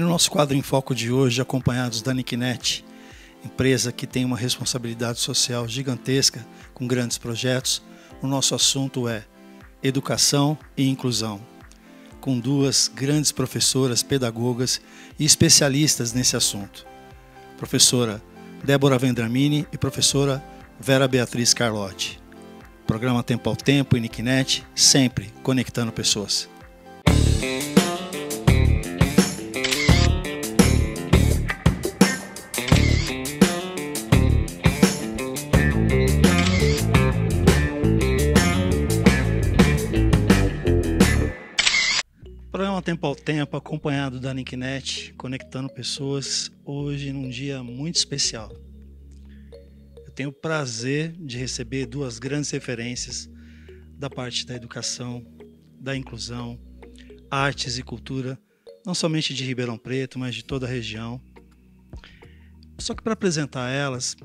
no nosso quadro em foco de hoje, acompanhados da Nicknet, empresa que tem uma responsabilidade social gigantesca com grandes projetos, o nosso assunto é educação e inclusão, com duas grandes professoras, pedagogas e especialistas nesse assunto. Professora Débora Vendramini e professora Vera Beatriz Carlotti. Programa Tempo ao Tempo e Nicknet, sempre conectando pessoas. Programa Tempo ao Tempo, acompanhado da Nicknet, conectando pessoas, hoje num dia muito especial. Eu tenho o prazer de receber duas grandes referências da parte da educação, da inclusão, artes e cultura, não somente de Ribeirão Preto, mas de toda a região. Só que para apresentar elas,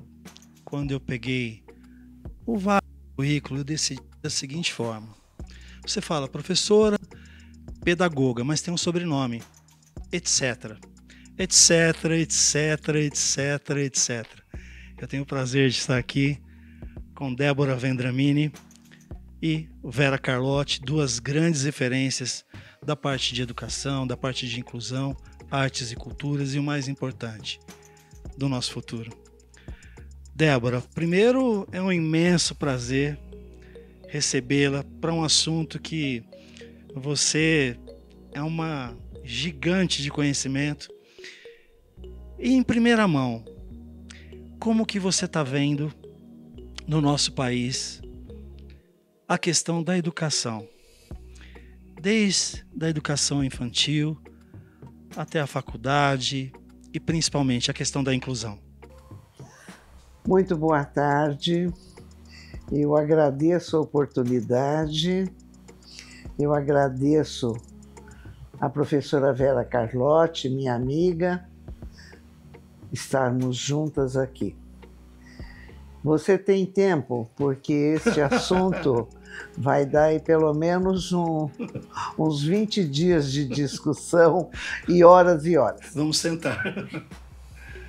quando eu peguei o currículo, eu decidi da seguinte forma. Você fala professora, pedagoga, mas tem um sobrenome, etc. Etc, etc, etc, etc. Eu tenho o prazer de estar aqui com Débora Vendramini e Vera Carlotti, duas grandes referências da parte de educação, da parte de inclusão, artes e culturas e o mais importante, do nosso futuro. Débora, primeiro é um imenso prazer recebê-la para um assunto que você é uma gigante de conhecimento. E em primeira mão, como que você está vendo no nosso país a questão da educação? Desde a educação infantil até a faculdade e principalmente a questão da inclusão. Muito boa tarde. Eu agradeço a oportunidade. Eu agradeço a professora Vera Carlotti, minha amiga, estarmos juntas aqui. Você tem tempo, porque este assunto vai dar aí pelo menos uns 20 dias de discussão e horas e horas. Vamos sentar.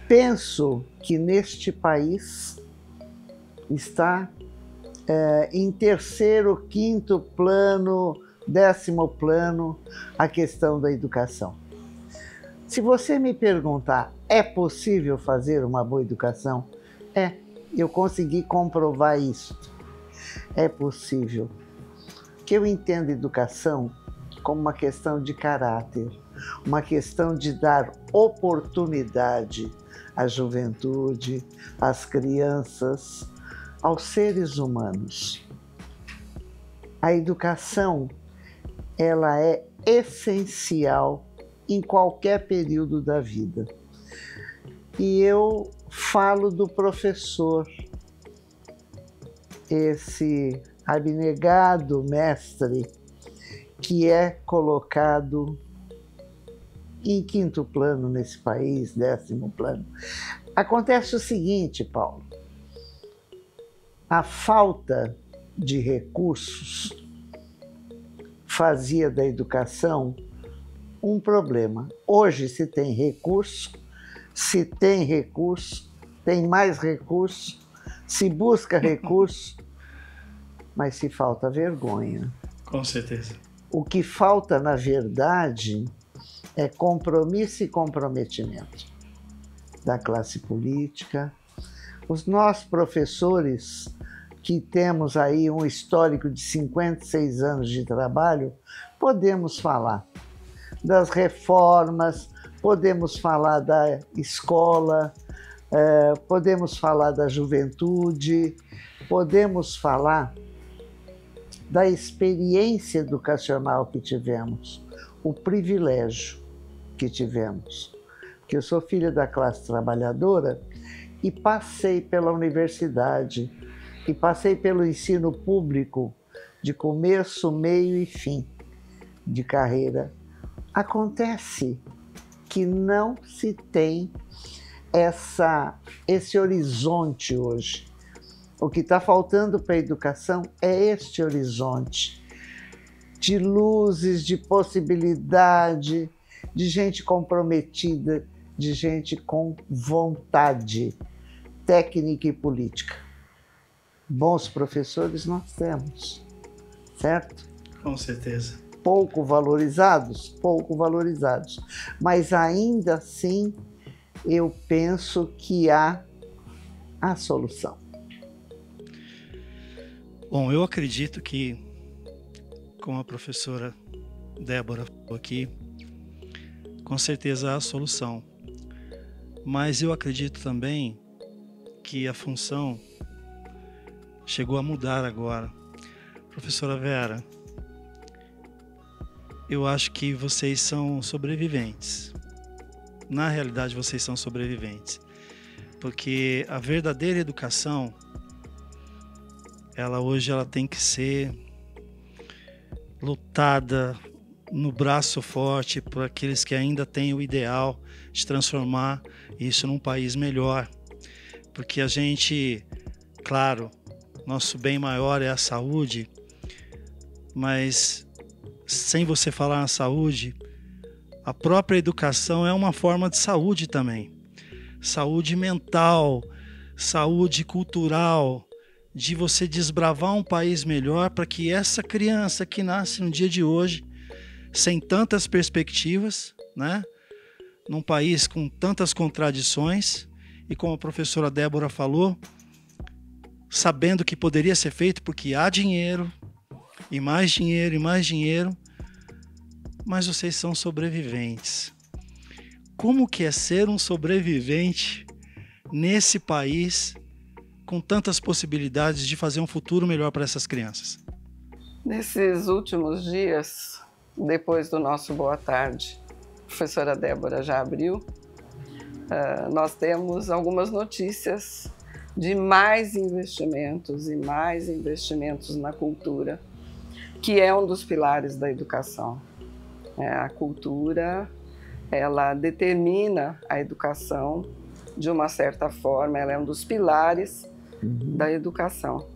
Penso que neste país está em terceiro, quinto plano, 10º plano, a questão da educação. Se você me perguntar, é possível fazer uma boa educação? Eu consegui comprovar isso. É possível. Que eu entendo educação como uma questão de caráter, uma questão de dar oportunidade à juventude, às crianças, aos seres humanos. A educação, ela é essencial em qualquer período da vida. E eu falo do professor, esse abnegado mestre que é colocado em quinto plano nesse país, 10º plano. Acontece o seguinte, Paulo, a falta de recursos fazia da educação um problema. Hoje se tem recurso, tem mais recurso, se busca recurso, mas se falta vergonha. Com certeza. O que falta, na verdade, é compromisso e comprometimento da classe política. Os nossos professores, que temos aí um histórico de 56 anos de trabalho, podemos falar das reformas, podemos falar da escola, podemos falar da juventude, podemos falar da experiência educacional que tivemos, o privilégio que tivemos. Porque eu sou filha da classe trabalhadora e passei pela universidade, e passei pelo ensino público de começo, meio e fim de carreira. Acontece que não se tem esse horizonte hoje. O que está faltando para a educação é este horizonte de luzes, de possibilidade, de gente comprometida, de gente com vontade técnica e política. Bons professores nós temos, certo? Com certeza. Pouco valorizados, mas ainda assim eu penso que há a solução. Bom, eu acredito que, como a professora Débora falou aqui, com certeza há a solução. Mas eu acredito também que a função chegou a mudar agora. Professora Vera, eu acho que vocês são sobreviventes. Na realidade, vocês são sobreviventes. Porque a verdadeira educação, hoje ela tem que ser lutada no braço forte por aqueles que ainda têm o ideal de transformar isso num país melhor. Porque a gente, claro, nosso bem maior é a saúde, mas sem você falar na saúde, a própria educação é uma forma de saúde também. Saúde mental, saúde cultural, de você desbravar um país melhor para que essa criança que nasce no dia de hoje, sem tantas perspectivas, né? Num país com tantas contradições, e como a professora Débora falou, sabendo que poderia ser feito porque há dinheiro, e mais dinheiro, e mais dinheiro, mas vocês são sobreviventes. Como que é ser um sobrevivente nesse país com tantas possibilidades de fazer um futuro melhor para essas crianças? Nesses últimos dias, depois do nosso boa tarde, a professora Débora já abriu, nós temos algumas notícias de mais investimentos e mais investimentos na cultura, que é um dos pilares da educação. A cultura, ela determina a educação de uma certa forma, ela é um dos pilares da educação.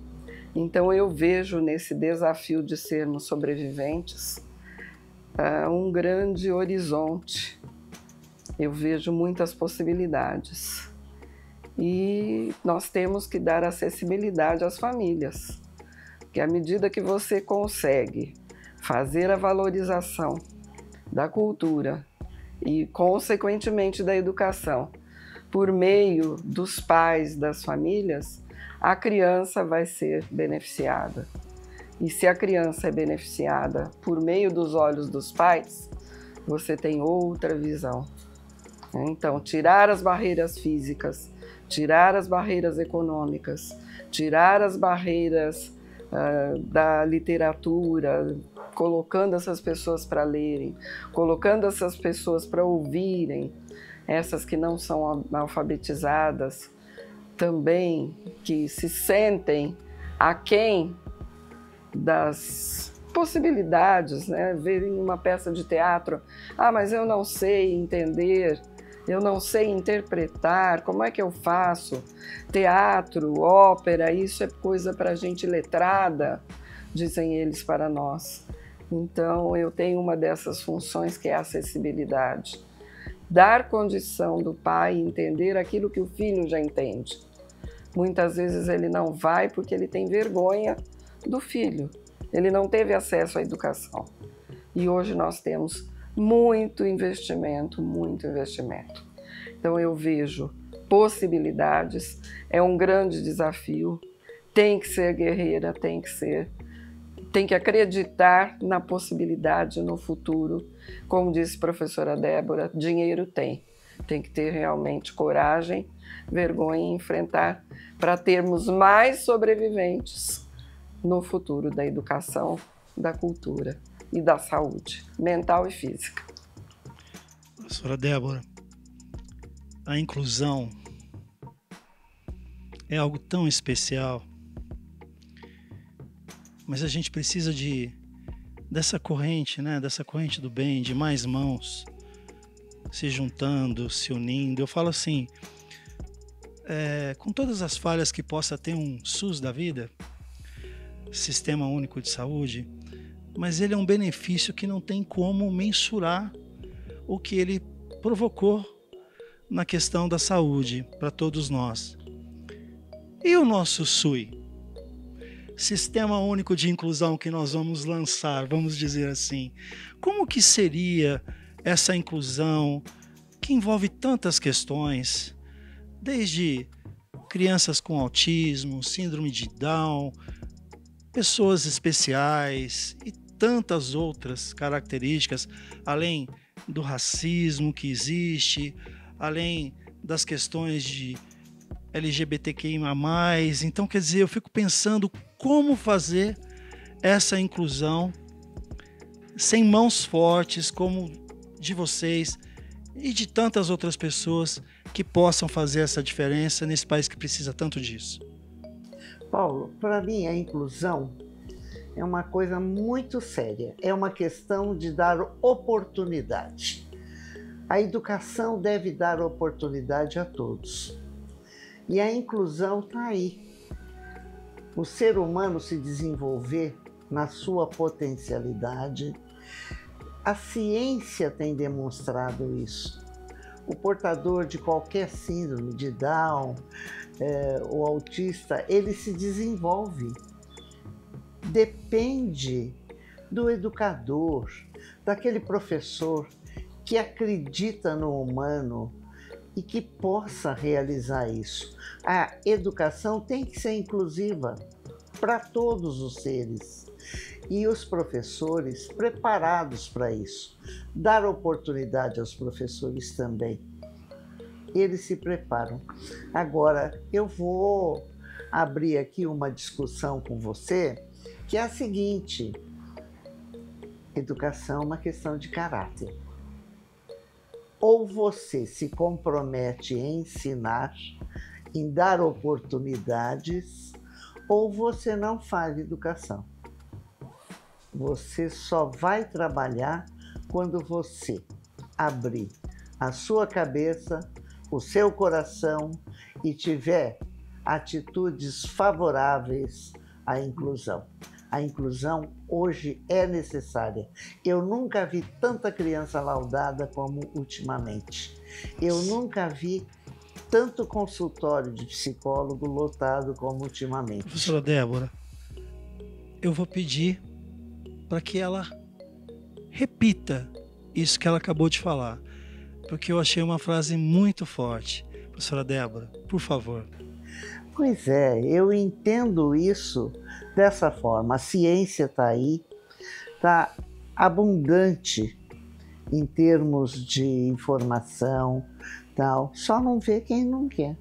Então eu vejo nesse desafio de sermos sobreviventes um grande horizonte. Eu vejo muitas possibilidades. E nós temos que dar acessibilidade às famílias, porque à medida que você consegue fazer a valorização da cultura e, consequentemente, da educação, por meio dos pais, das famílias, a criança vai ser beneficiada. E se a criança é beneficiada por meio dos olhos dos pais, você tem outra visão. Então, tirar as barreiras físicas, tirar as barreiras econômicas, tirar as barreiras da literatura, colocando essas pessoas para lerem, colocando essas pessoas para ouvirem, essas que não são alfabetizadas, também que se sentem aquém das possibilidades, né? Verem uma peça de teatro, mas eu não sei entender, eu não sei interpretar, como é que eu faço? Teatro, ópera, isso é coisa para gente letrada, dizem eles para nós. Então eu tenho uma dessas funções que é a acessibilidade. Dar condição do pai entender aquilo que o filho já entende. Muitas vezes ele não vai porque ele tem vergonha do filho. Ele não teve acesso à educação. E hoje nós temos muito investimento, muito investimento. Então eu vejo possibilidades, é um grande desafio, tem que ser guerreira, tem que acreditar na possibilidade, no futuro. Como disse a professora Débora, dinheiro tem que ter realmente coragem, vergonha em enfrentar para termos mais sobreviventes no futuro da educação, da cultura e da saúde mental e física. Professora Débora, a inclusão é algo tão especial, mas a gente precisa dessa corrente, né? Dessa corrente do bem, de mais mãos se juntando, se unindo. Eu falo assim, com todas as falhas que possa ter um SUS da vida, Sistema Único de Saúde, mas ele é um benefício que não tem como mensurar o que ele provocou na questão da saúde para todos nós. E o nosso SUI? Sistema Único de Inclusão que nós vamos lançar, vamos dizer assim. Como que seria essa inclusão que envolve tantas questões, desde crianças com autismo, síndrome de Down, pessoas especiais e tantas outras características, além do racismo que existe, além das questões de LGBTQIA+. Então, quer dizer, eu fico pensando como fazer essa inclusão sem mãos fortes como de vocês e de tantas outras pessoas que possam fazer essa diferença nesse país que precisa tanto disso. Paulo, para mim a inclusão é uma coisa muito séria, é uma questão de dar oportunidade. A educação deve dar oportunidade a todos. E a inclusão está aí. O ser humano se desenvolver na sua potencialidade. A ciência tem demonstrado isso. O portador de qualquer síndrome de Down, o autista, ele se desenvolve. Depende do educador, daquele professor que acredita no humano e que possa realizar isso. A educação tem que ser inclusiva para todos os seres e os professores preparados para isso. Dar oportunidade aos professores também. Eles se preparam. Agora, eu vou abrir aqui uma discussão com você, que é a seguinte: educação é uma questão de caráter. Ou você se compromete em ensinar, em dar oportunidades, ou você não faz educação. Você só vai trabalhar quando você abrir a sua cabeça, o seu coração e tiver atitudes favoráveis à inclusão. A inclusão hoje é necessária. Eu nunca vi tanta criança laudada como ultimamente. Eu nunca vi tanto consultório de psicólogo lotado como ultimamente. Professora Débora, eu vou pedir para que ela repita isso que ela acabou de falar, porque eu achei uma frase muito forte. Professora Débora, por favor. Pois é, eu entendo isso dessa forma. A ciência está aí, está abundante em termos de informação, tal. Só não vê quem não quer.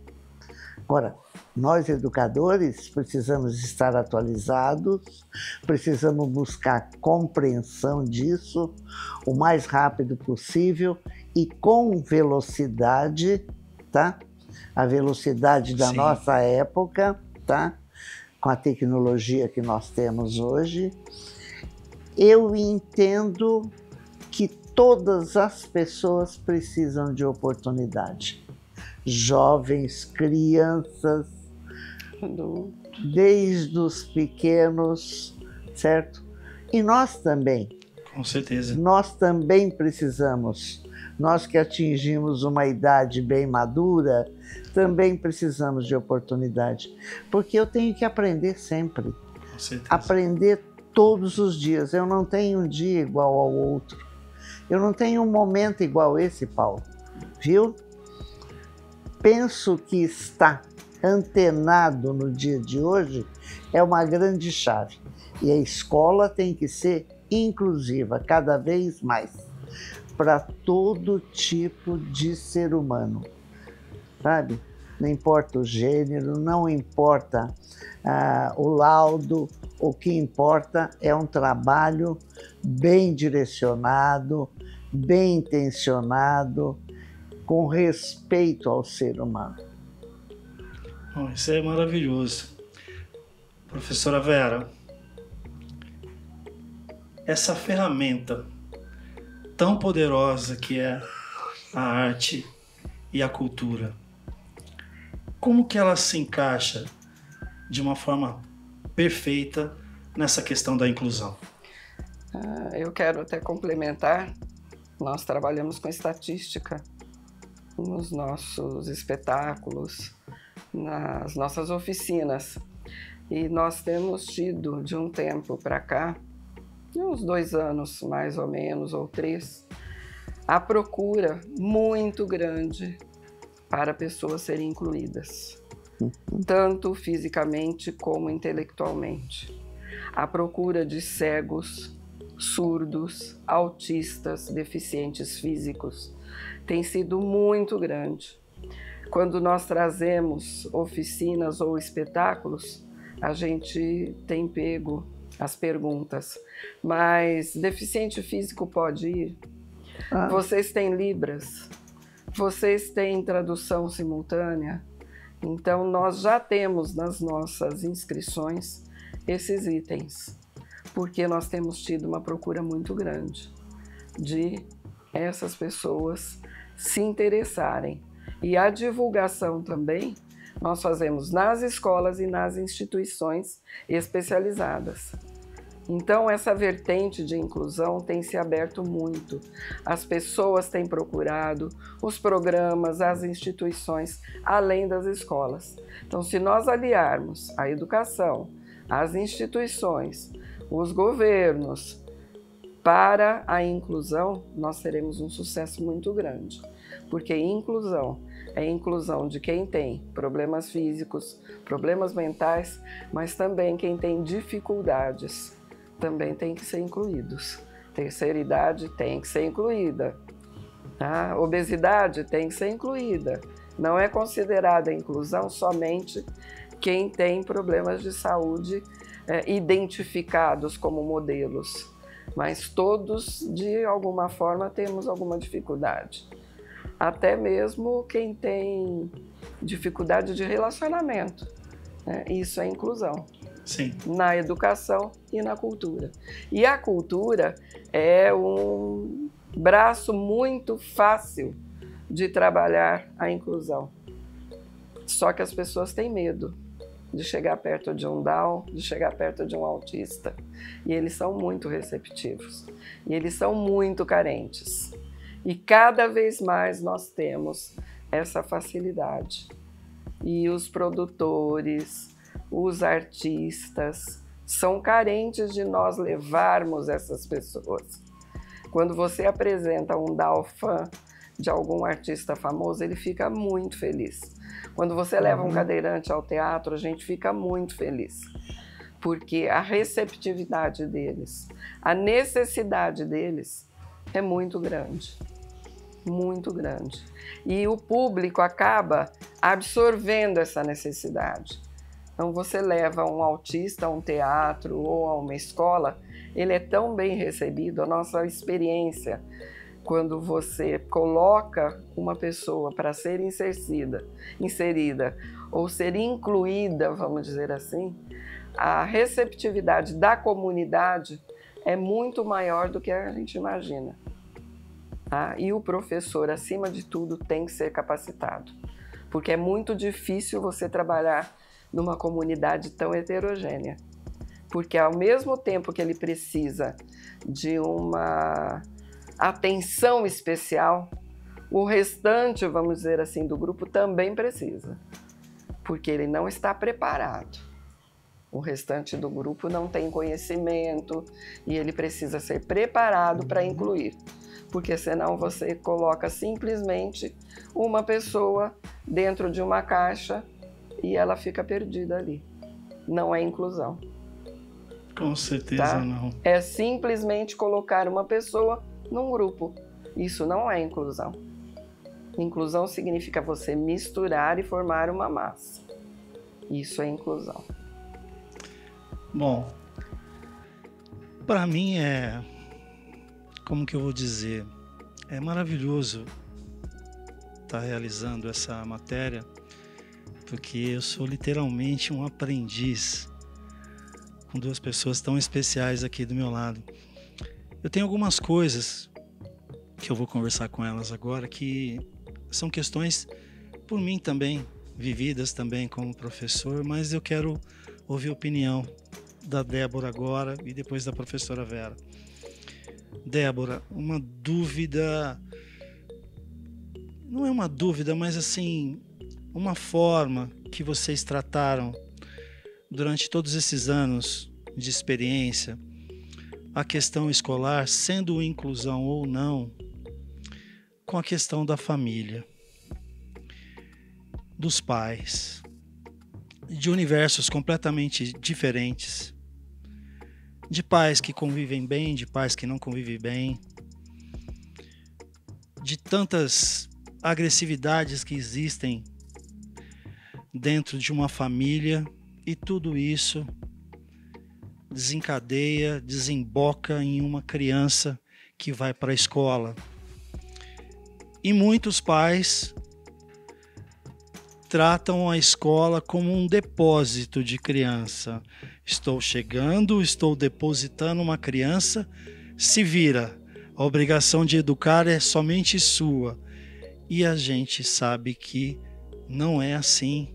Agora, nós educadores precisamos estar atualizados, precisamos buscar compreensão disso o mais rápido possível e com velocidade, tá? A velocidade da nossa época, tá? Com a tecnologia que nós temos hoje. Eu entendo que todas as pessoas precisam de oportunidade. Jovens, crianças, desde os pequenos, certo? E nós também. Com certeza. Nós também precisamos. Nós que atingimos uma idade bem madura, também precisamos de oportunidade. Porque eu tenho que aprender sempre. Com certeza. Aprender todos os dias. Eu não tenho um dia igual ao outro. Eu não tenho um momento igual esse, Paulo. Viu? Penso que estar antenado no dia de hoje é uma grande chave. E a escola tem que ser inclusiva, cada vez mais, para todo tipo de ser humano, sabe? Não importa o gênero, não importa o laudo, o que importa é um trabalho bem direcionado, bem intencionado, com respeito ao ser humano. Bom, isso é maravilhoso. Professora Vera, essa ferramenta tão poderosa que é a arte e a cultura, como que ela se encaixa de uma forma perfeita nessa questão da inclusão? Eu quero até complementar Nós trabalhamos com estatística nos nossos espetáculos, nas nossas oficinas. E nós temos tido, de um tempo para cá, uns 2 anos mais ou menos, ou 3, a procura muito grande para pessoas serem incluídas, tanto fisicamente como intelectualmente. A procura de cegos, surdos, autistas, deficientes físicos tem sido muito grande. Quando nós trazemos oficinas ou espetáculos, a gente tem pego as perguntas: mas deficiente físico pode ir? Vocês têm Libras? Vocês têm tradução simultânea? Então, nós já temos nas nossas inscrições esses itens, porque nós temos tido uma procura muito grande de essas pessoas se interessarem. E a divulgação também nós fazemos nas escolas e nas instituições especializadas. Então, essa vertente de inclusão tem se aberto muito. As pessoas têm procurado os programas, as instituições, além das escolas. Então, se nós aliarmos a educação, as instituições, os governos para a inclusão, nós teremos um sucesso muito grande. Porque inclusão é inclusão de quem tem problemas físicos, problemas mentais, mas também quem tem dificuldades também tem que ser incluídos. Terceira idade tem que ser incluída. Tá? Obesidade tem que ser incluída. Não é considerada inclusão somente quem tem problemas de saúde identificados como modelos, mas todos, de alguma forma, temos alguma dificuldade. Até mesmo quem tem dificuldade de relacionamento. Isso é inclusão. Sim. Na educação e na cultura. E a cultura é um braço muito fácil de trabalhar a inclusão. Só que as pessoas têm medo de chegar perto de um Down, de chegar perto de um autista. E eles são muito receptivos. E eles são muito carentes. E cada vez mais nós temos essa facilidade. E os produtores, os artistas são carentes de nós levarmos essas pessoas. Quando você apresenta um Dalfan de algum artista famoso, ele fica muito feliz. Quando você leva um cadeirante ao teatro, a gente fica muito feliz. Porque a receptividade deles, a necessidade deles é muito grande. Muito grande. E o público acaba absorvendo essa necessidade. Então, você leva um autista a um teatro ou a uma escola, ele é tão bem recebido. A nossa experiência, quando você coloca uma pessoa para ser inserida ou ser incluída, vamos dizer assim, a receptividade da comunidade é muito maior do que a gente imagina. Tá? E o professor, acima de tudo, tem que ser capacitado, porque é muito difícil você trabalhar numa comunidade tão heterogênea, porque ao mesmo tempo que ele precisa de uma atenção especial, o restante, vamos dizer assim, do grupo também precisa, porque ele não está preparado. O restante do grupo não tem conhecimento e ele precisa ser preparado para incluir, porque senão você coloca simplesmente uma pessoa dentro de uma caixa e ela fica perdida ali. Não é inclusão. Com certeza tá? não. É simplesmente colocar uma pessoa num grupo. Isso não é inclusão. Inclusão significa você misturar e formar uma massa. Isso é inclusão. Bom, para mim como que eu vou dizer, é maravilhoso estar realizando essa matéria, porque eu sou literalmente um aprendiz com 2 pessoas tão especiais aqui do meu lado. Eu tenho algumas coisas que eu vou conversar com elas agora, que são questões, por mim também, vividas também como professor, mas eu quero ouvir a opinião da Débora agora e depois da professora Vera. Débora, uma dúvida, não é uma dúvida, mas assim, uma forma que vocês trataram durante todos esses anos de experiência, a questão escolar, sendo inclusão ou não, com a questão da família, dos pais, de universos completamente diferentes, de pais que convivem bem, de pais que não convivem bem, de tantas agressividades que existem dentro de uma família, e tudo isso desencadeia, desemboca em uma criança que vai para a escola. E muitos pais tratam a escola como um depósito de criança. Estou chegando, estou depositando uma criança, se vira. A obrigação de educar é somente sua. E a gente sabe que não é assim.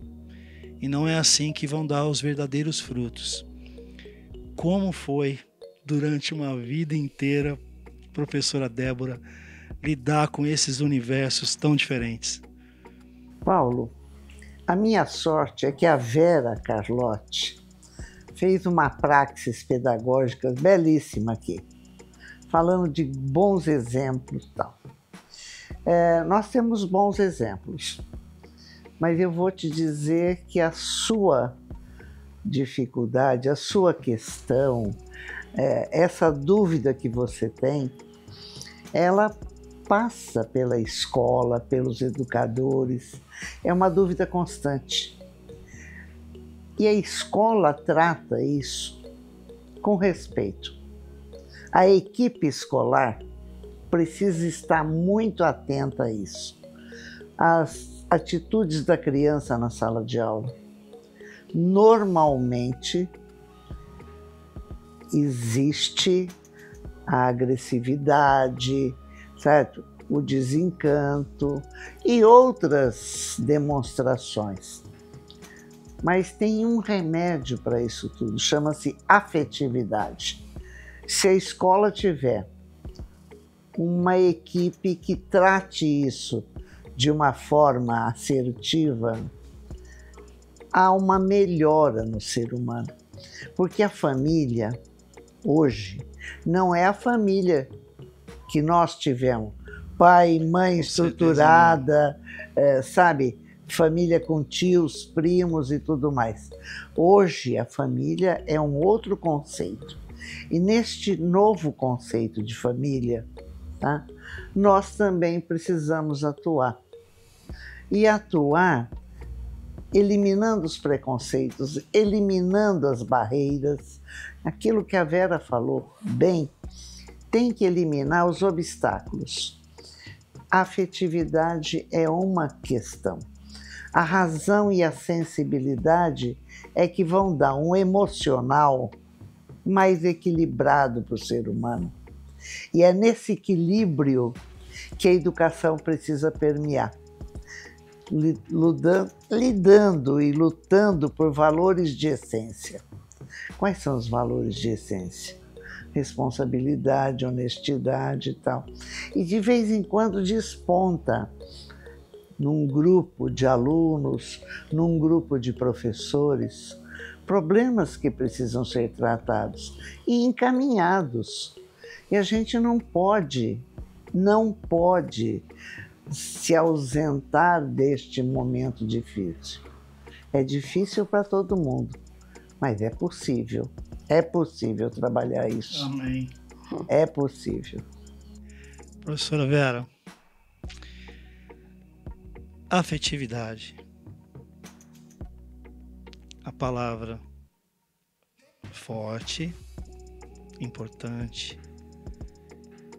E não é assim que vão dar os verdadeiros frutos. Como foi durante uma vida inteira, professora Débora, lidar com esses universos tão diferentes? Paulo, a minha sorte é que a Vera Carlotti fez uma praxis pedagógica belíssima aqui, falando de bons exemplos e tal. Nós temos bons exemplos, mas eu vou te dizer que a sua dificuldade, a sua questão, essa dúvida que você tem, ela passa pela escola, pelos educadores, é uma dúvida constante. E a escola trata isso com respeito. A equipe escolar precisa estar muito atenta a isso. As atitudes da criança na sala de aula. Normalmente existe a agressividade, certo? O desencanto e outras demonstrações. Mas tem um remédio para isso tudo, chama-se afetividade. Se a escola tiver uma equipe que trate isso de uma forma assertiva, há uma melhora no ser humano. Porque a família, hoje, não é a família que nós tivemos. Pai, mãe estruturada, sabe? Família com tios, primos e tudo mais. Hoje a família é um outro conceito. E neste novo conceito de família, tá? Nós também precisamos atuar. E atuar eliminando os preconceitos, eliminando as barreiras. Aquilo que a Vera falou bem, tem que eliminar os obstáculos. A afetividade é uma questão. A razão e a sensibilidade é que vão dar um emocional mais equilibrado para o ser humano. E é nesse equilíbrio que a educação precisa permear. Lidando e lutando por valores de essência. Quais são os valores de essência? Responsabilidade, honestidade e tal. E de vez em quando desponta num grupo de alunos, num grupo de professores, problemas que precisam ser tratados e encaminhados. E a gente não pode se ausentar deste momento difícil. É difícil para todo mundo, mas é possível trabalhar isso. Amém. É possível. Professora Vera, afetividade. A palavra forte, importante,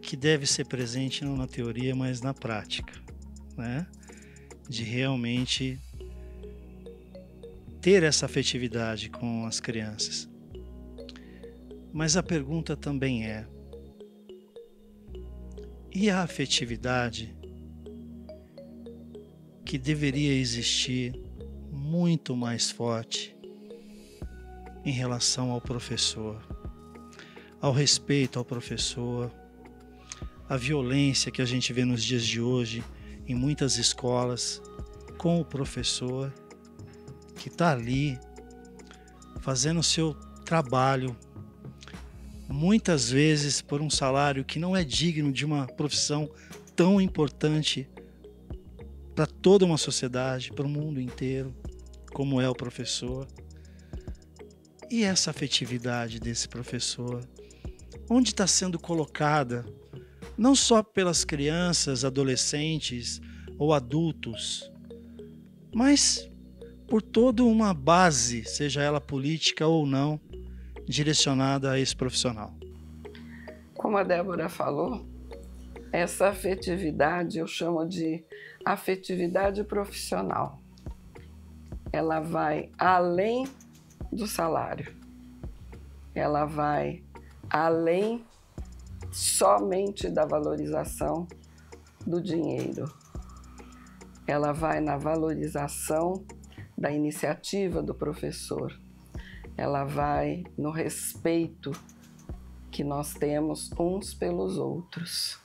que deve ser presente não na teoria, mas na prática, né? De realmente ter essa afetividade com as crianças. Mas a pergunta também é: e a afetividade que deveria existir muito mais forte em relação ao professor, ao respeito ao professor, a violência que a gente vê nos dias de hoje em muitas escolas, com o professor que está ali fazendo o seu trabalho, muitas vezes por um salário que não é digno de uma profissão tão importante para toda uma sociedade, para o mundo inteiro, como é o professor. E essa afetividade desse professor, onde está sendo colocada, não só pelas crianças, adolescentes ou adultos, mas por toda uma base, seja ela política ou não, direcionada a esse profissional. Como a Débora falou, essa afetividade eu chamo de afetividade profissional. Ela vai além do salário. Ela vai além somente da valorização do dinheiro. Ela vai na valorização da iniciativa do professor. Ela vai no respeito que nós temos uns pelos outros.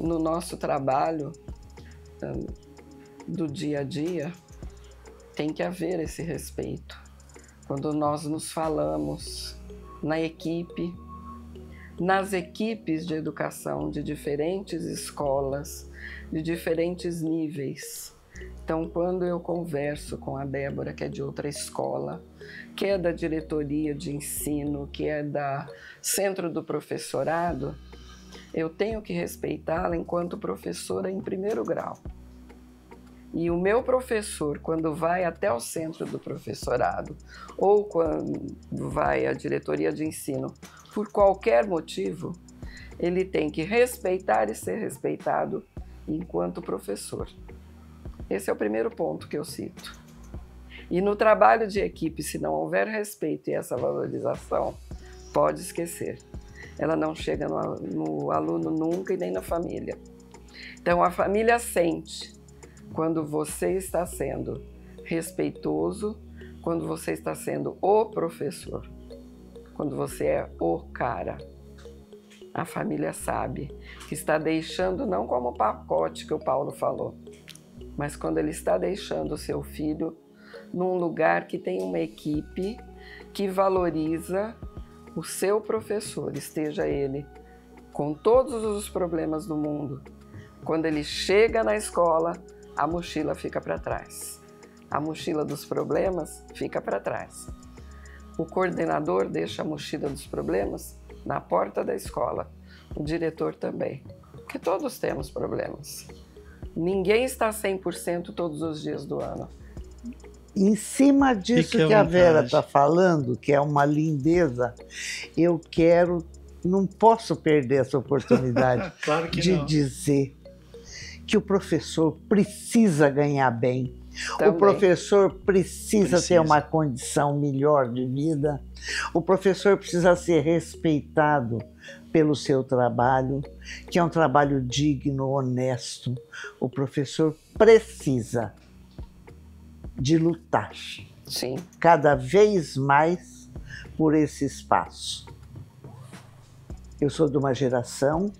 No nosso trabalho do dia a dia, tem que haver esse respeito. Quando nós nos falamos na equipe, nas equipes de educação de diferentes escolas, de diferentes níveis. Então, quando eu converso com a Débora, que é de outra escola, que é da diretoria de ensino, que é da centro do professorado, eu tenho que respeitá-la enquanto professora em primeiro grau. E o meu professor, quando vai até o centro do professorado, ou quando vai à diretoria de ensino, por qualquer motivo, ele tem que respeitar e ser respeitado enquanto professor. Esse é o primeiro ponto que eu cito. E no trabalho de equipe, se não houver respeito e essa valorização, pode esquecer. Ela não chega no aluno nunca e nem na família. Então, a família sente quando você está sendo respeitoso, quando você está sendo o professor, quando você é o cara. A família sabe que está deixando, não como o pacote que o Paulo falou, mas quando ele está deixando o seu filho num lugar que tem uma equipe que valoriza o seu professor, esteja ele com todos os problemas do mundo. Quando ele chega na escola, a mochila fica para trás. A mochila dos problemas fica para trás. O coordenador deixa a mochila dos problemas na porta da escola. O diretor também. Porque todos temos problemas. Ninguém está 100% todos os dias do ano. Em cima disso que a Vera está falando, que é uma lindeza, eu não posso perder essa oportunidade Claro que de não. dizer que o professor precisa ganhar bem. Também. O professor precisa ter uma condição melhor de vida. O professor precisa ser respeitado pelo seu trabalho, que é um trabalho digno, honesto. O professor precisa de lutar, Sim. cada vez mais por esse espaço. Eu sou de uma geração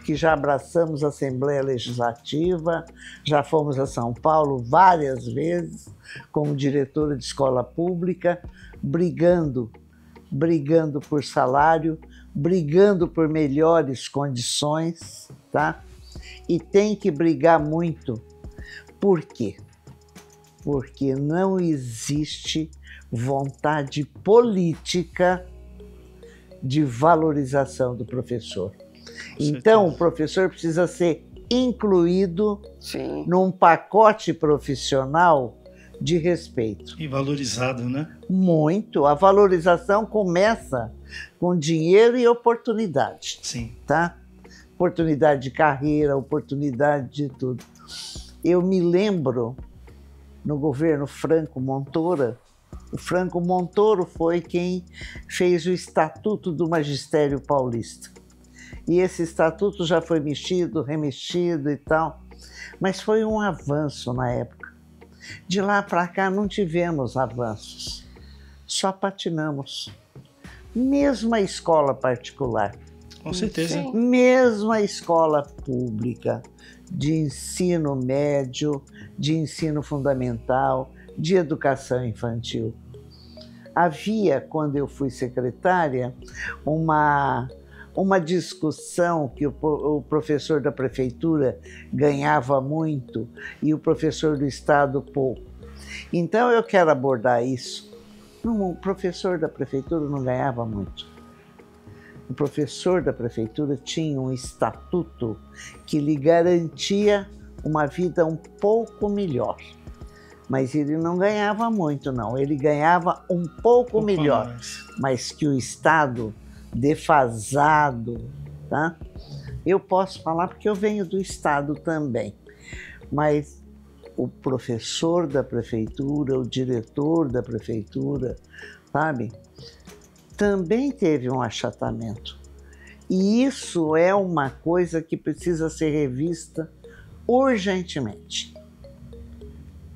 que já abraçamos a Assembleia Legislativa, já fomos a São Paulo várias vezes como diretora de escola pública, brigando por salário, brigando por melhores condições, tá? E tem que brigar muito. Por quê? Porque não existe vontade política de valorização do professor. Então, o professor precisa ser incluído Sim. num pacote profissional de respeito. E valorizado, né? Muito. A valorização começa com dinheiro e oportunidade. Sim. Tá? Oportunidade de carreira, oportunidade de tudo. Eu me lembro, no governo Franco Montoro, o Franco Montoro foi quem fez o Estatuto do Magistério Paulista. E esse estatuto já foi mexido, remexido e tal, mas foi um avanço na época. De lá para cá não tivemos avanços, só patinamos. Mesmo a escola particular. Com certeza. Sim. Mesmo a escola pública, de ensino médio, de ensino fundamental, de educação infantil. Havia, quando eu fui secretária, uma discussão que o professor da prefeitura ganhava muito e o professor do estado pouco. Então eu quero abordar isso. O professor da prefeitura não ganhava muito. O professor da prefeitura tinha um estatuto que lhe garantia uma vida um pouco melhor. Mas ele não ganhava muito, não. Ele ganhava um pouco melhor. Mais. Mas que o Estado defasado, tá? Eu posso falar porque eu venho do Estado também. Mas o professor da prefeitura, o diretor da prefeitura, sabe? Também teve um achatamento. E isso é uma coisa que precisa ser revista urgentemente.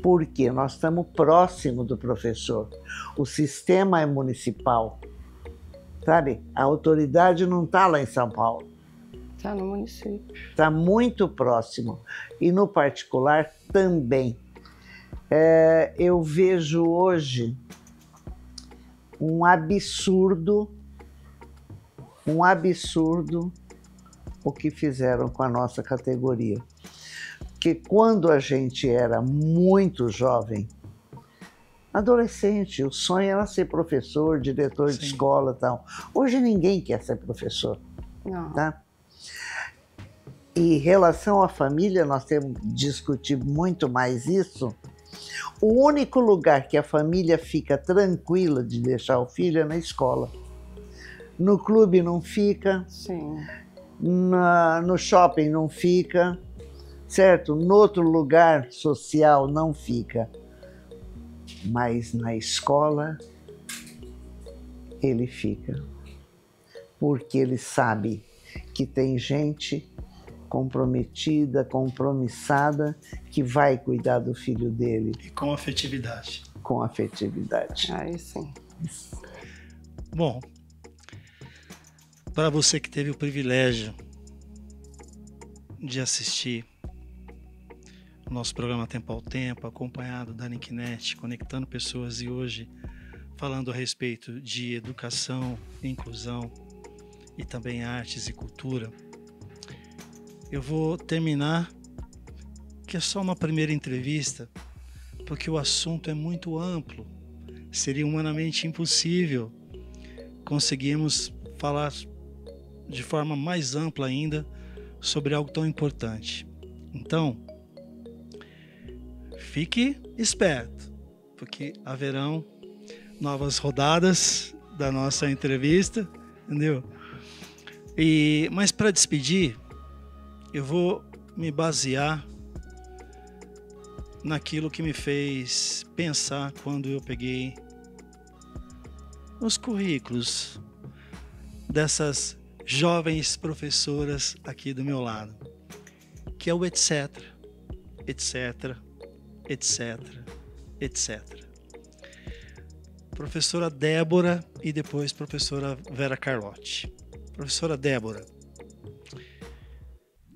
Porque nós estamos próximo do professor. O sistema é municipal. Sabe? A autoridade não está lá em São Paulo. Está no município. Está muito próximo. E no particular também. Eu vejo hoje um absurdo o que fizeram com a nossa categoria. Porque quando a gente era muito jovem, adolescente, o sonho era ser professor, diretor de escola e tal. Hoje ninguém quer ser professor. Não. Tá? Em relação à família, nós temos discutido muito mais isso. O único lugar que a família fica tranquila de deixar o filho é na escola. No clube não fica, Sim. no shopping não fica, certo? No outro lugar social não fica. Mas na escola ele fica. Porque ele sabe que tem gente comprometida, compromissada, que vai cuidar do filho dele. E com afetividade. Com afetividade. Aí sim. Bom, para você que teve o privilégio de assistir o nosso programa Tempo ao Tempo, acompanhado da Linknet, conectando pessoas e hoje falando a respeito de educação, inclusão e também artes e cultura, eu vou terminar, que é só uma primeira entrevista, porque o assunto é muito amplo. Seria humanamente impossível conseguirmos falar de forma mais ampla ainda sobre algo tão importante. Então, fique esperto, porque haverão novas rodadas da nossa entrevista, entendeu? Mas para despedir, eu vou me basear naquilo que me fez pensar quando eu peguei os currículos dessas jovens professoras aqui do meu lado, que é o etc, etc, etc, etc. Professora Débora e depois professora Vera Carlotti. Professora Débora,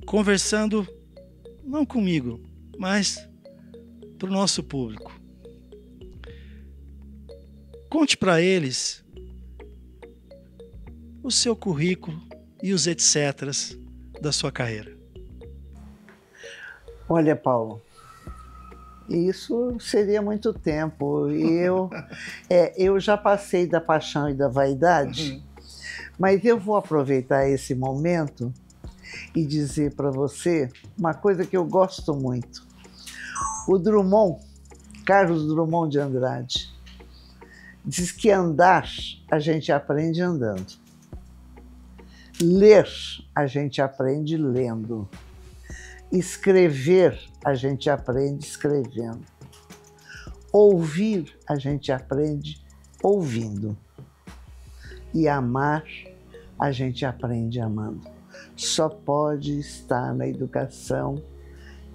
conversando não comigo, mas para o nosso público. Conte para eles o seu currículo e os etcéteras da sua carreira. Olha, Paulo, isso seria muito tempo. Eu já passei da paixão e da vaidade, mas eu vou aproveitar esse momento e dizer para você uma coisa que eu gosto muito. O Drummond, Carlos Drummond de Andrade, diz que andar a gente aprende andando. Ler a gente aprende lendo. Escrever a gente aprende escrevendo. Ouvir a gente aprende ouvindo. E amar a gente aprende amando. Só pode estar na educação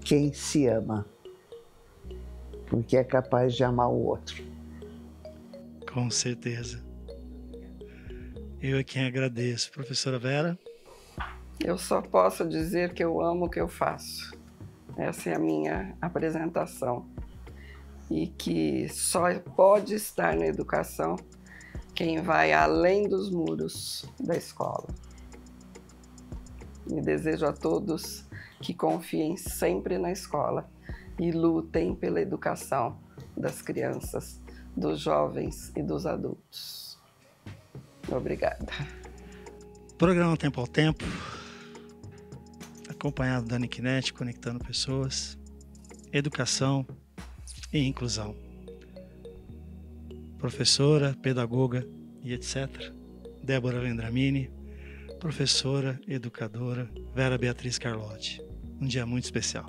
quem se ama, porque é capaz de amar o outro. Com certeza. Eu é quem agradeço. Professora Vera? Eu só posso dizer que eu amo o que eu faço. Essa é a minha apresentação. E que só pode estar na educação quem vai além dos muros da escola. E desejo a todos que confiem sempre na escola e lutem pela educação das crianças, dos jovens e dos adultos. Obrigada. Programa Tempo ao Tempo, acompanhado da Ninknet, conectando pessoas, educação e inclusão. Professora, pedagoga e etc. Débora Vendramini, professora, educadora, Vera Beatriz Carlotti. Um dia muito especial.